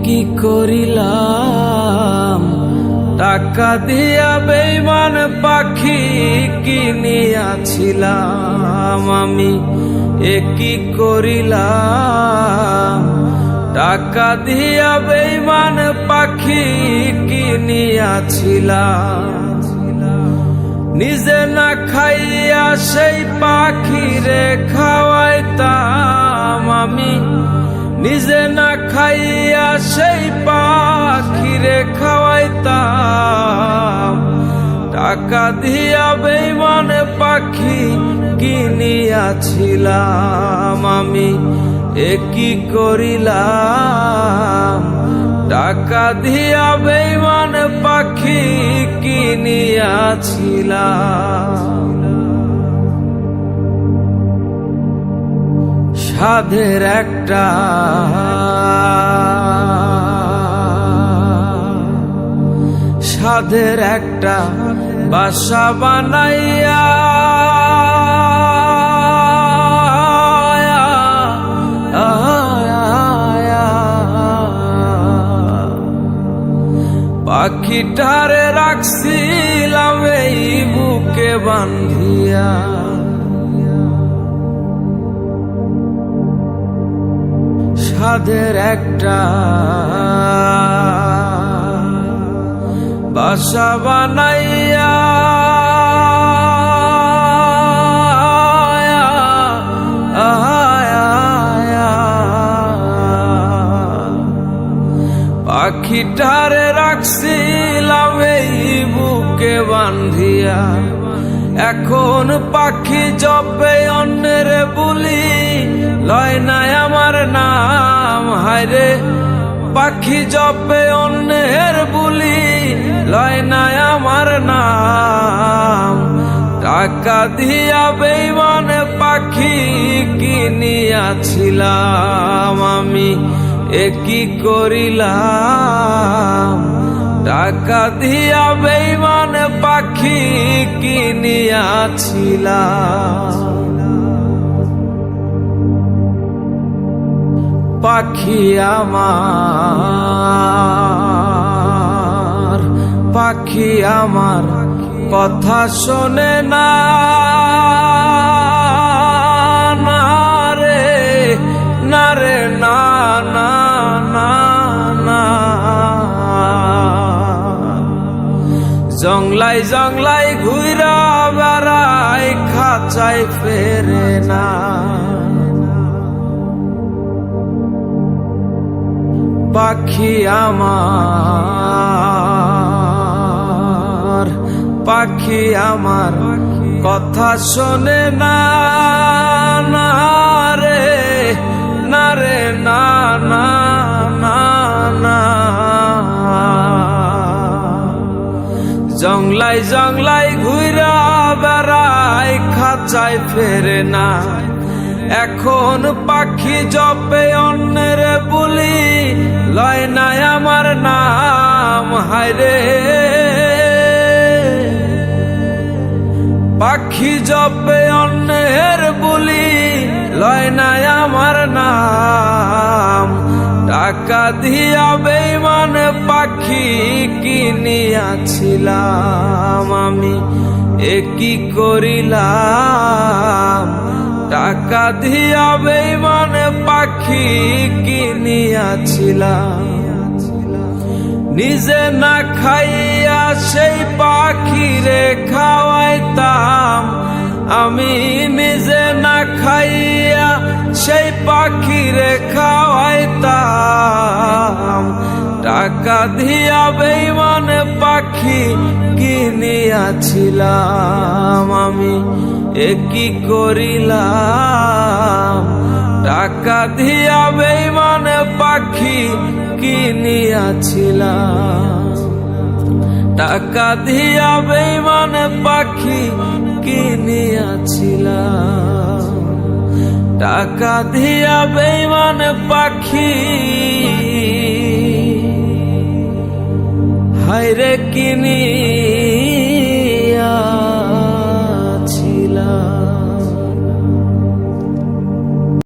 কি করিলাম টাকা দিয়া বেঈমান পাখি কিনিয়াছিলাম আমি। কি করিলাম টাকা দিয়া বেঈমান পাখি কিনিয়াছিলাম। নিজে না খাইয়া সেই পাখিরে খাওয়াইতাম আমি। নিজে না খাইয়া সেই পাখিরে খাওয়াইতাম। টাকা দিয়া বেঈমান পাখি কিনিয়াছিলাম আমি। কি করিলাম টাকা দিয়া বেঈমান পাখি কিনিয়াছিলাম। সাধের একটা বাসা বানাইয়া পাখিটারে রাখছিলাম এই বুকে বান্ধিয়া। সাধের একটা বাসা বানাইয়া পাখিটারে রাখছিলাম এই বুকে বান্ধিয়া। এখন পাখি জপে অন্যের বুলি, লয় নাই আমার নাম। হায়রে পাখি জপে অন্যের বুলি, লয় নাই আমার নাম। টাকা দিয়া বেঈমান পাখি কিনিয়াছিলাম আমি। কি করিলাম টাকা দিয়া বেঈমান পাখি কিনিয়াছিলাম। পাখি আমার কথা শোনে না, না রে না রে না না না না। জংলাই জংলাই ঘুইরা বেড়াই, খাঁচাই ফেরে না। পাখি আমার কথা শোনে না, না রে না রে না না না না। জংলাই জংলাই ঘুইরা বেড়াই, খাঁচাই ফেরে না। এখন পাখি জপে অন্যের বুলি, লয় নাই আমার নাম। হায়রে পাখি জপে অন্যের বুলি, লয় নাই আমার নাম। টাকা দিয়া বেঈমান পাখি কিনিয়াছিলাম আমি। কি করিলাম টাকা দিয়া বেঈমান পাখি কিনিয়াছিলাম। নিজে না খাইয়া সেই পাখিরে খাওয়াইতাম আমি। নিজে না খাইয়া সেই পাখিরে খাওয়াইতাম। টাকা দিয়া বেঈমান পাখি কিনিয়াছিলাম আমি। কি করিলাম টাকা দিয়া বেঈমান পাখি কিনিয়াছিলাম। টাকা দিয়া বেঈমান পাখি কিনিয়াছিলাম। টাকা দিয়া বেঈমান পাখি হায়রে কিনি